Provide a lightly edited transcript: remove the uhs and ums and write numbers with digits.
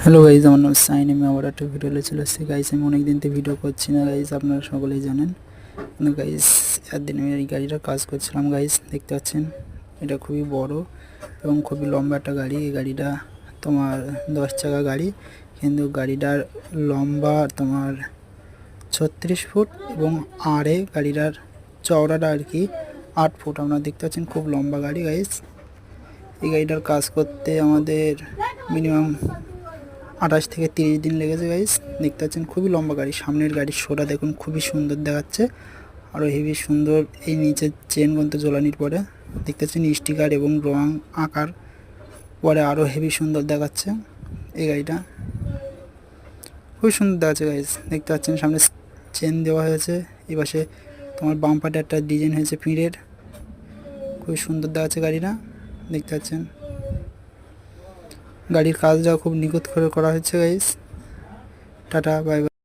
Hello guys, আমার নাম sign. আমি আবার একটা ভিডিও চলে এসেছি গাইজ। আমি অনেক দিন থেকে ভিডিও করছি না গাইজ, আপনারা সকলেই জানেন। গাইজ একদিন আমি এই গাড়িটার কাজ করছিলাম গাইজ, দেখতে পাচ্ছেন এটা খুবই বড় এবং খুবই লম্বা একটা গাড়ি। এই গাড়িটা তোমার 10 চাকা গাড়ি, কিন্তু গাড়িটার লম্বা তোমার 36 ফুট এবং আড়ে গাড়িটার চওড়াটা আর কি 8 ফুট। আপনারা দেখতে পাচ্ছেন খুব লম্বা গাড়ি গাইজ। এই গাড়িটার কাজ করতে আমাদের মিনিমাম 28 থেকে 30 দিন লেগেছে গাইস। দেখতে পাচ্ছেন খুবই লম্বা গাড়ি। সামনের গাড়ির শোটা দেখুন খুবই সুন্দর দেখাচ্ছে, আরও হেভি সুন্দর। এই নিচের চেন গন্ত জ্বলানির পরে দেখতে পাচ্ছেন স্টিকার এবং রং আঁকার পরে আরও হেভি সুন্দর দেখাচ্ছে। এই গাড়িটা খুবই সুন্দর দেখাচ্ছে গাইস। দেখতে পাচ্ছেন সামনে চেন দেওয়া হয়েছে, এই পাশে তোমার বাম্পারে একটা ডিজাইন হয়েছে পিঁড়ের, খুবই সুন্দর দেখাচ্ছে গাড়িটা। দেখতে পাচ্ছেন গাড়ির কাজটা খুব নিখুঁত করে করা হয়েছে গাইস। Tata, bye bye.